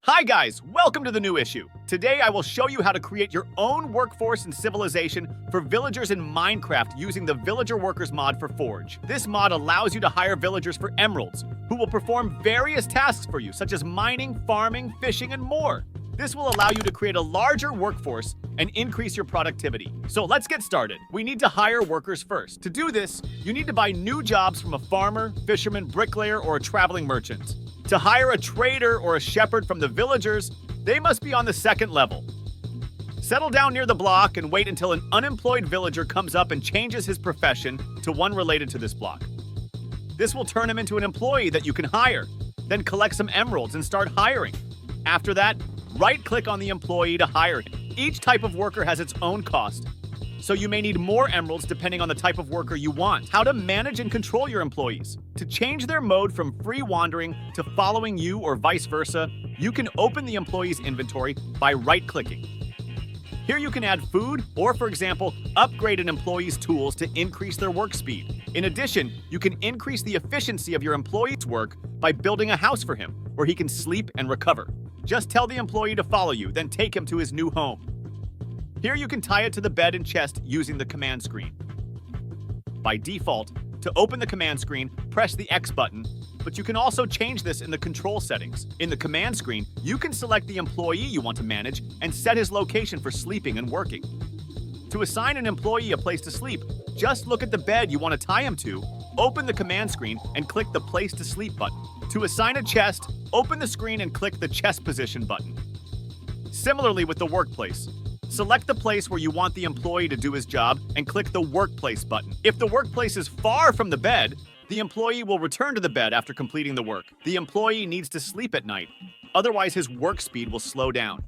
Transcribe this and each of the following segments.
Hi guys, welcome to the new issue. Today I will show you how to create your own workforce and civilization for villagers in Minecraft using the Villager Workers mod for Forge. This mod allows you to hire villagers for emeralds, who will perform various tasks for you, such as mining, farming, fishing, and more. This will allow you to create a larger workforce and increase your productivity. So let's get started. We need to hire workers first. To do this, you need to buy new jobs from a farmer, fisherman, bricklayer, or a traveling merchant. To hire a trader or a shepherd from the villagers, they must be on the second level. Settle down near the block and wait until an unemployed villager comes up and changes his profession to one related to this block. This will turn him into an employee that you can hire. Then collect some emeralds and start hiring. After that, right-click on the employee to hire him. Each type of worker has its own cost, so you may need more emeralds depending on the type of worker you want. How to manage and control your employees. To change their mode from free wandering to following you or vice versa, you can open the employee's inventory by right-clicking. Here you can add food or, for example, upgrade an employee's tools to increase their work speed. In addition, you can increase the efficiency of your employee's work by building a house for him, where he can sleep and recover. Just tell the employee to follow you, then take him to his new home. Here you can tie it to the bed and chest using the command screen. By default, to open the command screen, press the X button, but you can also change this in the control settings. In the command screen, you can select the employee you want to manage and set his location for sleeping and working. To assign an employee a place to sleep, just look at the bed you want to tie him to, open the command screen, and click the Place to Sleep button. To assign a chest, open the screen and click the Chest Position button. Similarly with the workplace, select the place where you want the employee to do his job and click the Workplace button. If the workplace is far from the bed, the employee will return to the bed after completing the work. The employee needs to sleep at night, otherwise his work speed will slow down.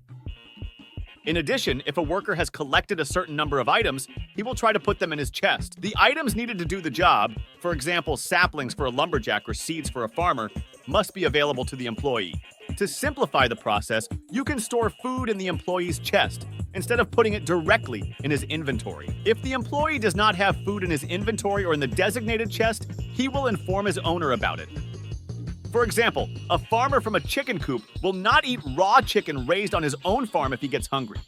In addition, if a worker has collected a certain number of items, he will try to put them in his chest. The items needed to do the job, for example saplings for a lumberjack or seeds for a farmer, must be available to the employee. To simplify the process, you can store food in the employee's chest, instead of putting it directly in his inventory. If the employee does not have food in his inventory or in the designated chest, he will inform his owner about it. For example, a farmer from a chicken coop will not eat raw chicken raised on his own farm if he gets hungry.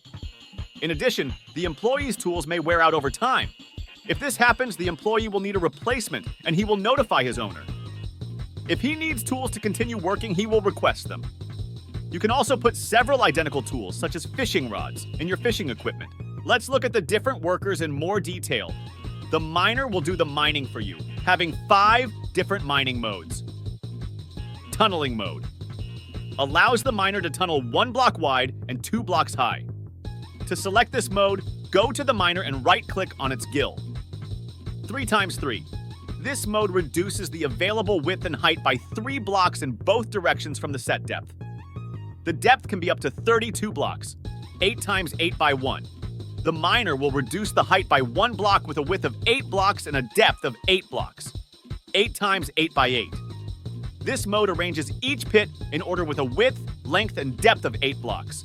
In addition, the employee's tools may wear out over time. If this happens, the employee will need a replacement and he will notify his owner. If he needs tools to continue working, he will request them. You can also put several identical tools, such as fishing rods, in your fishing equipment. Let's look at the different workers in more detail. The miner will do the mining for you, having 5 different mining modes. Tunneling mode allows the miner to tunnel 1 block wide and 2 blocks high. To select this mode, go to the miner and right-click on its gill. 3x3. This mode reduces the available width and height by 3 blocks in both directions from the set depth. The depth can be up to 32 blocks, 8x8 by 1. The miner will reduce the height by 1 block with a width of 8 blocks and a depth of 8 blocks, 8x8 by 8. This mode arranges each pit in order with a width, length, and depth of 8 blocks,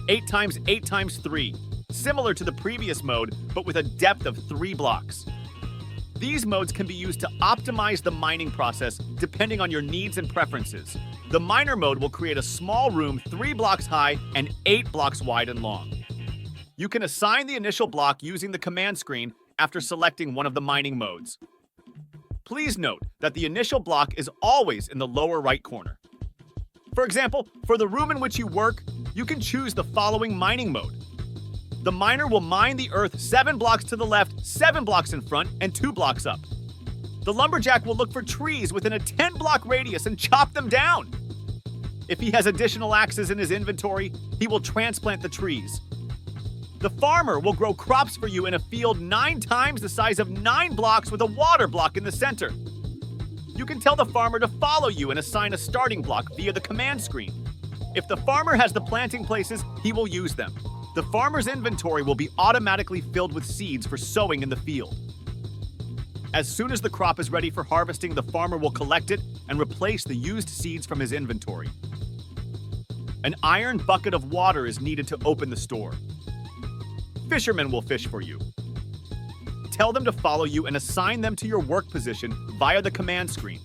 8x8x3, similar to the previous mode, but with a depth of 3 blocks. These modes can be used to optimize the mining process depending on your needs and preferences. The miner mode will create a small room 3 blocks high and 8 blocks wide and long. You can assign the initial block using the command screen after selecting one of the mining modes. Please note that the initial block is always in the lower right corner. For example, for the room in which you work, you can choose the following mining mode. The miner will mine the earth 7 blocks to the left, 7 blocks in front, and 2 blocks up. The lumberjack will look for trees within a 10-block radius and chop them down. If he has additional axes in his inventory, he will transplant the trees. The farmer will grow crops for you in a field 9 times the size of 9 blocks with a water block in the center. You can tell the farmer to follow you and assign a starting block via the command screen. If the farmer has the planting places, he will use them. The farmer's inventory will be automatically filled with seeds for sowing in the field. As soon as the crop is ready for harvesting, the farmer will collect it and replace the used seeds from his inventory. An iron bucket of water is needed to open the store. Fishermen will fish for you. Tell them to follow you and assign them to your work position via the command screen.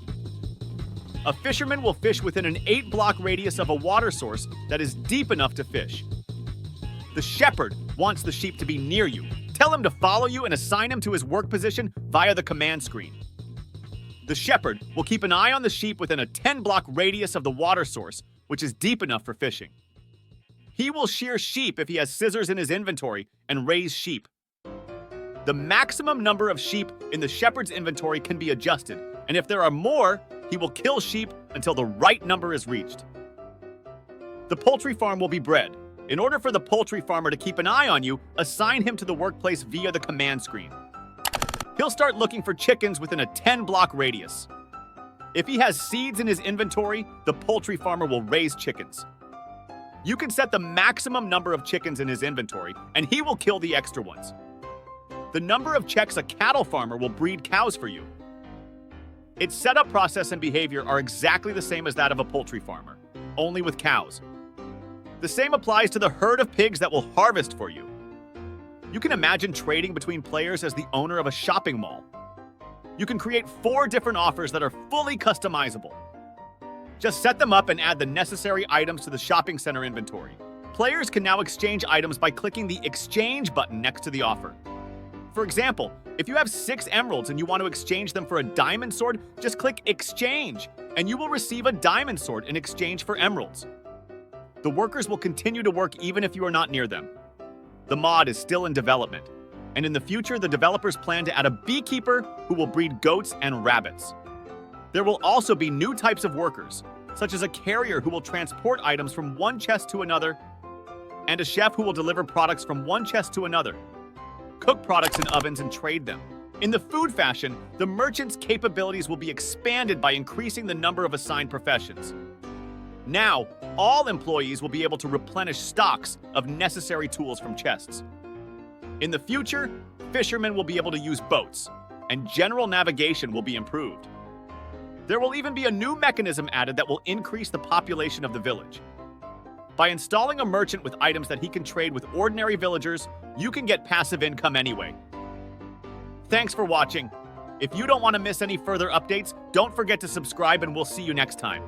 A fisherman will fish within an 8-block radius of a water source that is deep enough to fish. The shepherd wants the sheep to be near you. Tell him to follow you and assign him to his work position via the command screen. The shepherd will keep an eye on the sheep within a 10-block radius of the water source, which is deep enough for fishing. He will shear sheep if he has scissors in his inventory and raise sheep. The maximum number of sheep in the shepherd's inventory can be adjusted, and if there are more, he will kill sheep until the right number is reached. The poultry farm will be bred. In order for the poultry farmer to keep an eye on you, assign him to the workplace via the command screen. He'll start looking for chickens within a 10-block radius. If he has seeds in his inventory, the poultry farmer will raise chickens. You can set the maximum number of chickens in his inventory, and he will kill the extra ones. The number of checks a cattle farmer will breed cows for you. Its setup process and behavior are exactly the same as that of a poultry farmer, only with cows. The same applies to the herd of pigs that will harvest for you. You can imagine trading between players as the owner of a shopping mall. You can create 4 different offers that are fully customizable. Just set them up and add the necessary items to the shopping center inventory. Players can now exchange items by clicking the Exchange button next to the offer. For example, if you have 6 emeralds and you want to exchange them for a diamond sword, just click Exchange, and you will receive a diamond sword in exchange for emeralds. The workers will continue to work even if you are not near them. The mod is still in development, and in the future, the developers plan to add a beekeeper who will breed goats and rabbits. There will also be new types of workers, such as a carrier who will transport items from one chest to another, and a chef who will deliver products from one chest to another, cook products in ovens and trade them. In the food fashion, the merchant's capabilities will be expanded by increasing the number of assigned professions. Now, all employees will be able to replenish stocks of necessary tools from chests. In the future, fishermen will be able to use boats, and general navigation will be improved. There will even be a new mechanism added that will increase the population of the village. By installing a merchant with items that he can trade with ordinary villagers, you can get passive income anyway. Thanks for watching. If you don't want to miss any further updates, don't forget to subscribe and we'll see you next time.